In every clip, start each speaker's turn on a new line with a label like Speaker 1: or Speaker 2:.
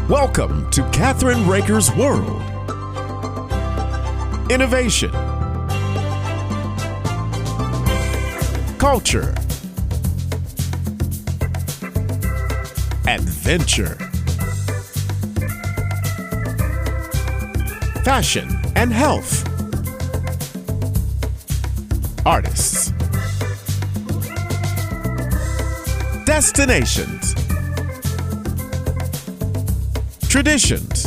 Speaker 1: Welcome to Kathryn Raaker's World. Innovation, culture, adventure, fashion and health, artists, destinations, traditions.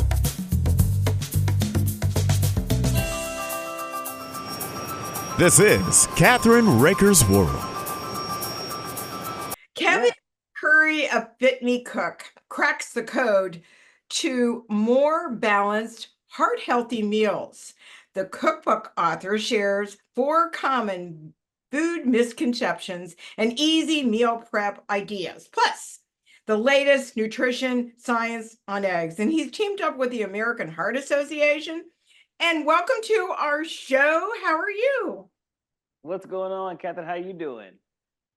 Speaker 1: This is Kathryn Raaker's World.
Speaker 2: Kevin Curry of FitMenCook cracks the code to more balanced, heart-healthy meals. The cookbook author shares 4 common food misconceptions and easy meal prep ideas, plus the latest nutrition science on eggs. And he's teamed up with the American Heart Association. And welcome to our show. How are you?
Speaker 3: What's going on, Kathryn? How you doing?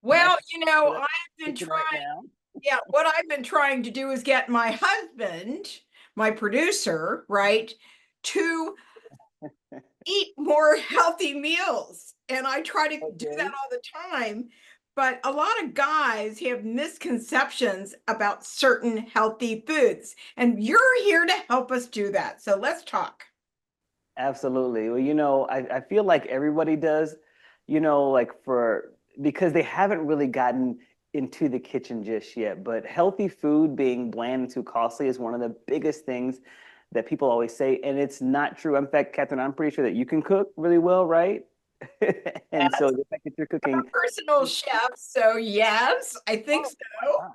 Speaker 2: Well, I've been trying. Yeah, what I've been trying to do is get my husband, my producer, right, to eat more healthy meals. And I try to do that all the time. But a lot of guys have misconceptions about certain healthy foods. And you're here to help us do that. So let's talk.
Speaker 3: Absolutely. Well, I feel like everybody does, because they haven't really gotten into the kitchen just yet. But healthy food being bland and too costly is one of the biggest things that people always say. And it's not true. In fact, Kathryn, I'm pretty sure that you can cook really well, right? And so the fact that you're cooking.
Speaker 2: I'm a personal chef, so yes, I think so.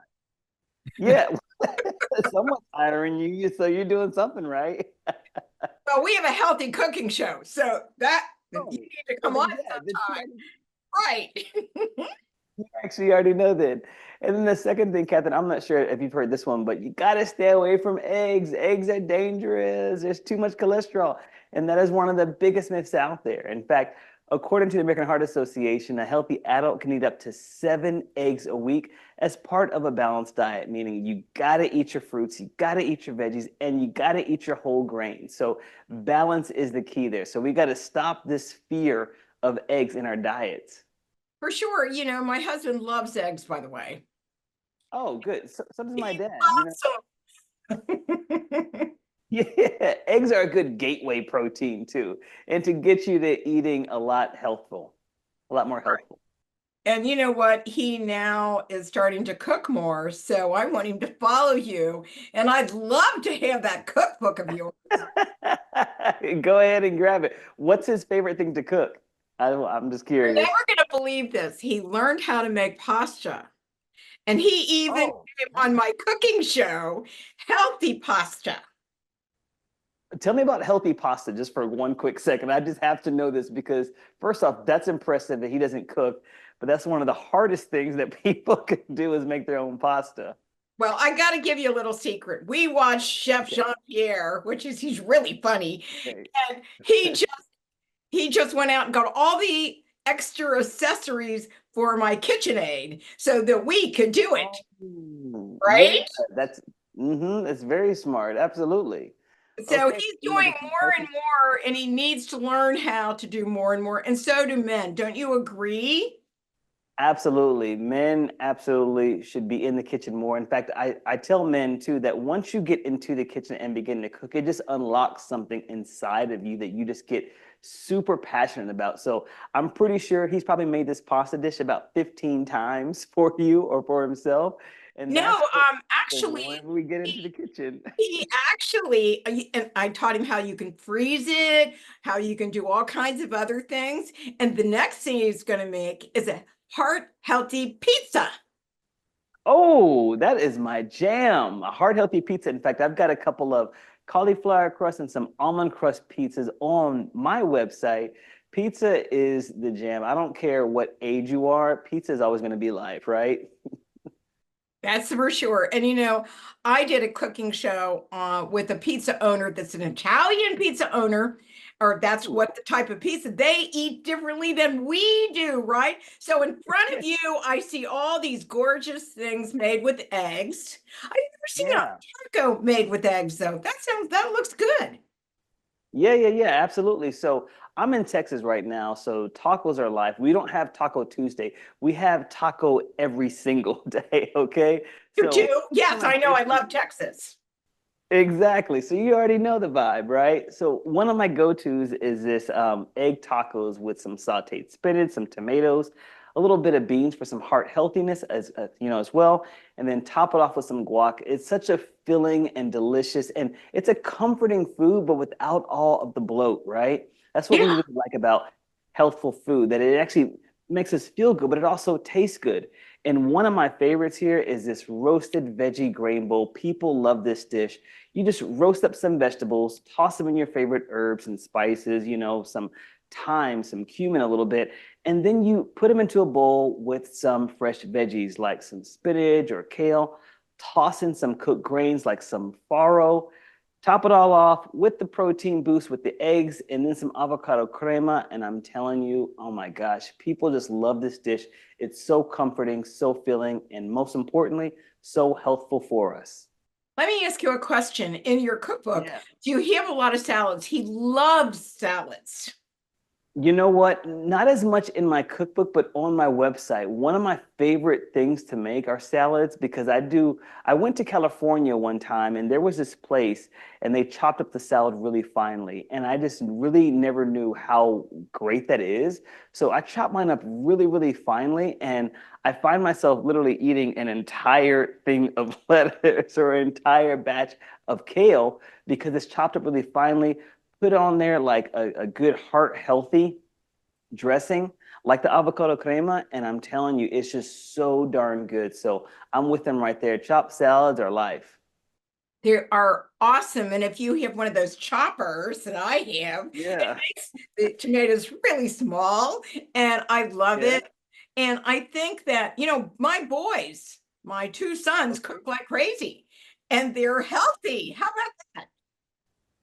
Speaker 3: Yeah, someone's hiring you, so you're doing something right.
Speaker 2: Well, we have a healthy cooking show, so you need to come on sometime. Right.
Speaker 3: You actually already know that. And then the second thing, Kathryn, I'm not sure if you've heard this one, but you got to stay away from eggs. Eggs are dangerous. There's too much cholesterol. And that is one of the biggest myths out there. In fact, according to the American Heart Association, a healthy adult can eat up to 7 eggs a week as part of a balanced diet, meaning you got to eat your fruits, you got to eat your veggies, and you got to eat your whole grains. So balance is the key there. So we got to stop this fear of eggs in our diets.
Speaker 2: For sure. My husband loves eggs, by the way.
Speaker 3: Oh, good. So does my dad.
Speaker 2: Awesome.
Speaker 3: Yeah, eggs are a good gateway protein too, and to get you to eating a lot more healthful.
Speaker 2: And you know what? He now is starting to cook more, so I want him to follow you, and I'd love to have that cookbook of yours.
Speaker 3: Go ahead and grab it. What's his favorite thing to cook? I'm just curious.
Speaker 2: You're never going to believe this. He learned how to make pasta, and he even came on my cooking show, healthy pasta.
Speaker 3: Tell me about healthy pasta just for one quick second. I just have to know this because first off, that's impressive that he doesn't cook, but that's one of the hardest things that people can do is make their own pasta.
Speaker 2: Well, I got to give you a little secret. We watched Chef Jean-Pierre, he's really funny. Okay. And he just went out and got all the extra accessories for my KitchenAid so that we could do it. Oh, right?
Speaker 3: Yeah, that's very smart. Absolutely.
Speaker 2: So he's doing more and more, and he needs to learn how to do more and more. And so do men. Don't you agree?
Speaker 3: Absolutely. Men absolutely should be in the kitchen more. In fact, I tell men too that once you get into the kitchen and begin to cook, it just unlocks something inside of you that you just get super passionate about. So I'm pretty sure he's probably made this pasta dish about 15 times for you or for himself. And
Speaker 2: actually,
Speaker 3: whenever we get into the kitchen,
Speaker 2: and I taught him how you can freeze it, how you can do all kinds of other things. And the next thing he's going to make is a heart healthy pizza.
Speaker 3: Oh, that is my jam. A heart healthy pizza. In fact, I've got a couple of cauliflower crust and some almond crust pizzas on my website. Pizza is the jam. I don't care what age you are. Pizza is always going to be life, right?
Speaker 2: That's for sure. And I did a cooking show with a pizza owner that's an Italian pizza owner, or that's
Speaker 3: Ooh,
Speaker 2: what the type of pizza they eat differently than we do, right? So in front of you, I see all these gorgeous things made with eggs. I've never seen a
Speaker 3: yeah.
Speaker 2: taco made with eggs, though. That looks good.
Speaker 3: Yeah, absolutely. So I'm in Texas right now, so tacos are life. We don't have Taco Tuesday. We have taco every single day, okay?
Speaker 2: You
Speaker 3: So
Speaker 2: do?
Speaker 3: one of
Speaker 2: Yes,
Speaker 3: my
Speaker 2: I know. I
Speaker 3: go-to
Speaker 2: love Texas.
Speaker 3: exactly. So you already know the vibe, right? So one of my go-tos is this egg tacos with some sauteed spinach, some tomatoes, a little bit of beans for some heart healthiness as well, and then top it off with some guac. It's such a filling and delicious, and it's a comforting food, but without all of the bloat, right? That's what we
Speaker 2: Yeah.
Speaker 3: really like about healthful food, that it actually makes us feel good, but it also tastes good. And one of my favorites here is this roasted veggie grain bowl. People love this dish. You just roast up some vegetables, toss them in your favorite herbs and spices, some thyme, some cumin a little bit, and then you put them into a bowl with some fresh veggies like some spinach or kale. Toss in some cooked grains like some farro. Top it all off with the protein boost with the eggs and then some avocado crema. And I'm telling you, oh my gosh, people just love this dish. It's so comforting, so filling, and most importantly, so healthful for us.
Speaker 2: Let me ask you a question. In your cookbook,
Speaker 3: Yeah.
Speaker 2: do you have a lot of salads? He loves salads.
Speaker 3: You know what? Not as much in my cookbook, but on my website. One of my favorite things to make are salads because I went to California one time and there was this place and they chopped up the salad really finely. And I just really never knew how great that is. So I chopped mine up really, really finely. And I find myself literally eating an entire thing of lettuce or an entire batch of kale because it's chopped up really finely, put on there like a good heart healthy dressing like the avocado crema, and I'm telling you it's just so darn good. So I'm with them right there. Chopped salads are life.
Speaker 2: They are awesome. And if you have one of those choppers that I have, it
Speaker 3: Yeah.
Speaker 2: makes the tomatoes really small. And I love
Speaker 3: Yeah.
Speaker 2: it. And I think that, my boys, my two sons
Speaker 3: Okay.
Speaker 2: cook like crazy and they're healthy. How about that?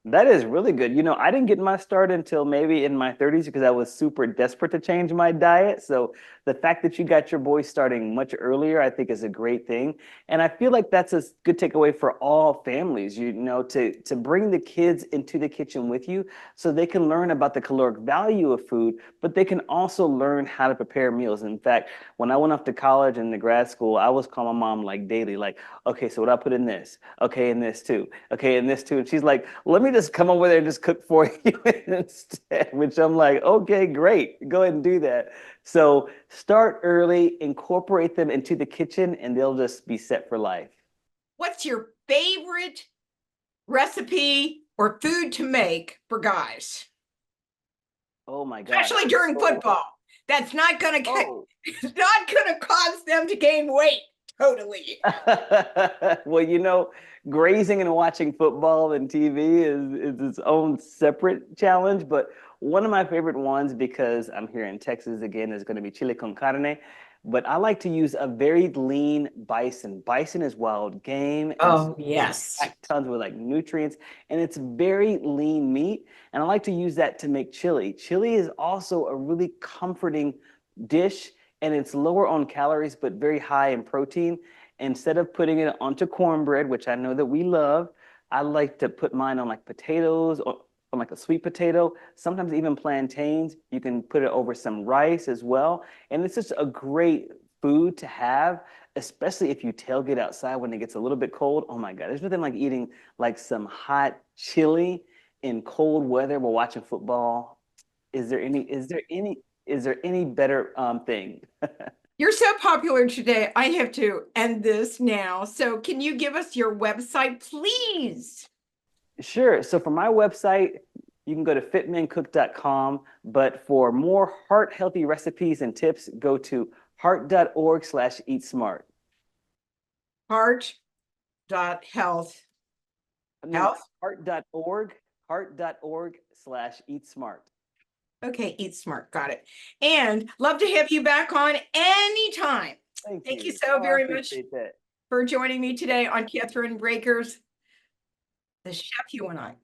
Speaker 3: That is really good. I didn't get my start until maybe in my 30s because I was super desperate to change my diet. So the fact that you got your boys starting much earlier, I think is a great thing. And I feel like that's a good takeaway for all families, to bring the kids into the kitchen with you so they can learn about the caloric value of food, but they can also learn how to prepare meals. In fact, when I went off to college and to grad school, I was calling my mom like daily, like, okay, so what I put in this? Okay, in this too. Okay, in this too. And she's like, let me just come over there and just cook for you instead, which I'm like, okay, great. Go ahead and do that. So start early, incorporate them into the kitchen, and they'll just be set for life.
Speaker 2: What's your favorite recipe or food to make for guys,
Speaker 3: Oh my gosh.
Speaker 2: especially during
Speaker 3: So,
Speaker 2: football? That's not going to
Speaker 3: oh,
Speaker 2: it's not going to cause them to gain weight. Totally.
Speaker 3: well, grazing and watching football and TV is its own separate challenge. But one of my favorite ones, because I'm here in Texas again, is going to be chili con carne. But I like to use a very lean bison. Bison is wild game and it's
Speaker 2: Oh, yes.
Speaker 3: packed tons with like nutrients and it's very lean meat. And I like to use that to make chili. Chili is also a really comforting dish and it's lower on calories but very high in protein. Instead of putting it onto cornbread, which I know that we love, I like to put mine on like potatoes or on like a sweet potato, sometimes even plantains. You can put it over some rice as well. And it's just a great food to have, especially if you tailgate outside when it gets a little bit cold. Oh my God, there's nothing like eating like some hot chili in cold weather while watching football. Is there any better thing?
Speaker 2: You're so popular today. I have to end this now. So, can you give us your website, please?
Speaker 3: Sure. So for my website, you can go to fitmencook.com. But for more heart healthy recipes and tips, go to heart.org/eat smart.
Speaker 2: Heart.health.
Speaker 3: No,
Speaker 2: Health?
Speaker 3: heart.org/eat smart.
Speaker 2: Okay, eat smart. Got it. And love to have you back on anytime.
Speaker 3: Thank
Speaker 2: Thank you
Speaker 3: you.
Speaker 2: so
Speaker 3: Oh, I
Speaker 2: very much
Speaker 3: appreciate that.
Speaker 2: for joining me today on Kathryn Raaker's The Chef You and I.